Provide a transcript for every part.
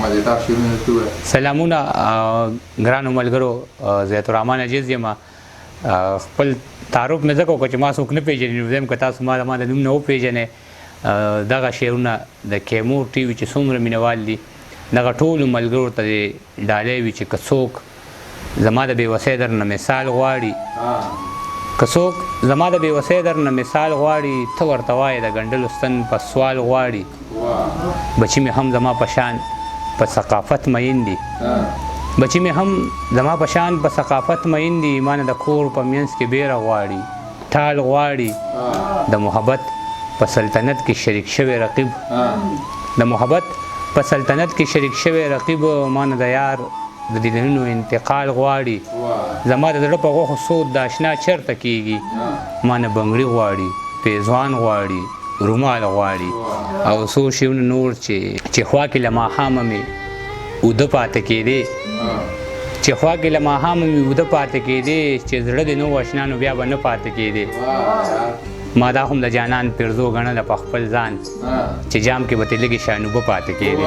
مزیدار شعرونه درته ووایه. سلامونه ګرانو ملګرو، ضیاء الرحمن عزیز یم. خپل تعارف مې ځکه وکړه چې ما څوک نه پېژني، نو وایم که تاسو ما د نوم نه وپېژنئ. دغه شعرونه د کیمور ټي وي چې څومره مینوال دي، دغه ټولو ملګرو ته دې ډالۍ وي چې که څوک زما د بېوسۍ در نه مثال غواړي، که څوک زما د بېوسۍ در نه مثال غواړي، ته ورته وایې د ګنډلو ستن په سوال غواړي. بچي مې هم زما په شان په ثقافت مین دي، بچي مې هم زما په شان په ثقافت مین دي. مانه د کور په منځ کې بیره غواړي، ټال غواړي. د محبت په سلطنت کې شریک شوی رقیب، د محبت په سلطنت کې شریک شوی رقیب. مانه د یار د دیدنونو انتقال غواړي. زما د زړه په غوښو سود د اشنا چرته کیږي. مانه بنګړي غواړي، پیزوان غواړي، رومال غواړي، او څو شیونه نور چې خوا کې له ماښامه مې اوده پاتې کېدې، چې خوا کې له ماښامه مې اوده پاتې کېدې، چې زړه دې نه و اشنا نو بیا به نه پاتې کېدې. ما دا هم د جانان پرزو ګڼله په خپل ځان، چې جام کې به ترې لږې شانوبه پاتې کېدې.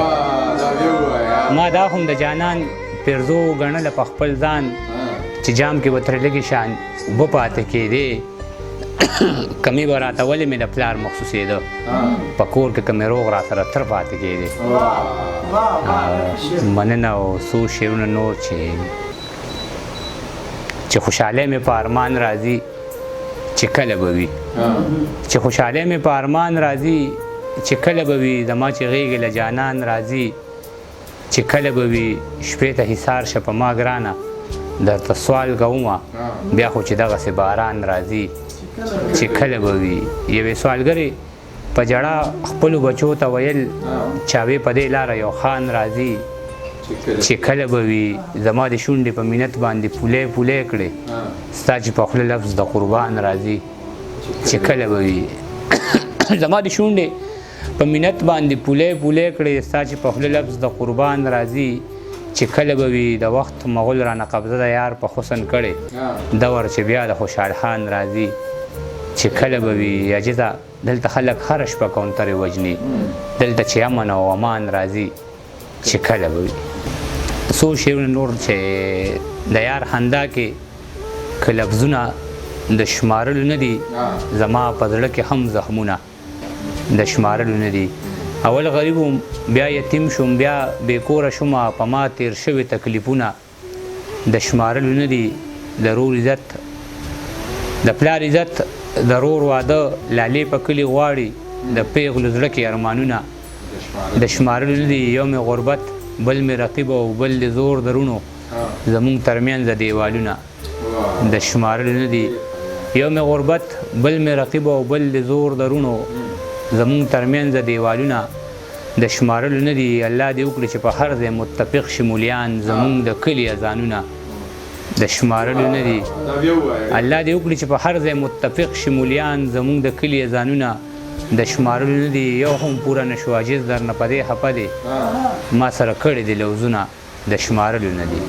ما دا هم د جانان پرزو ګڼله په خپل ځان، چې جام کې به ترې لږې شانوبه پاتې کېدې. کمی به راته ولې مې د پلار مخصوصېده، په کور کې که مې روغ را سره تر پاتې کېدې. مننه. او څو شعرونه نور چې خوشحالۍ مې په ارمان راځي، چې کله به وي، چې خوشحالۍ مې په ارمان راځي، چې کله به وي. زما چې غېږې له جانان راځي، چې کله به وي. شپې ته حصار شه په ما ګرانه، درته سوال کومه بیا خو چې دغسې باران راځي، چې کله به وي. یوې سوالګرې په ژړا خپلو بچو ته ویل، چاوې په دې لاره یو خان راځي، چې کله به وي. زما د شونډې په مینت باندې پولې پولې کړې، ستا چې په خوله لفظ د قربان راځي، چې کله به وي. زما د شونډې په مینت باندې پولې پولې کړې، ستا چې په خوله لفظ د قربان راځي، چې کله به وي. د وخت مغول رانه قبضه د یار په حسن کړې، دور چې بیا د خوشحال خان راځي، چې کله به وي. عجیزه دلته خلک هره شپه کونترې وجني، دلته چې امن او امان راځي، چې کله به وي. څو شعرونه نور چې د یار خندا کې که لفظونه د شمارلو نه دي، زما په زړه کې هم زخمونه د شمارلو نه دي. اول غریب وم، بیا یتیم شوم، بیا بې کوره شومه، په ما تیر شوي تکلیفونه د شمارلو نه دي. د رور عزت، د پلار عزت، د رور واده، لالې په کلي غواړي، د پیغلو زړه کې ارمانونه د شمارلو نه دي. یو مې غربت، بل مې رقیب، او بل د زور درونو زمونږ ترمنځ د دیوالونه د شمارلو نه دي. یو مې غربت، بل مې رقیب، او بل د زور درونو زمونږ ترمنځ د دیوالونه د شمارلو نه دي. الله دې وکړي چې په هر ځای متفق شي مولیان، زمونږ د کلي اذانونه د شمارلو نه دي. الله دې وکړي چې په هر ځای متفق شي مولیان، زمونږ د کلي اذانونه د شمارلو نه دي. یو هم پوره نه شو عاجز درنه په دې خفه دی، ما سره کړي دي لوظونه د شمارلو نه دي.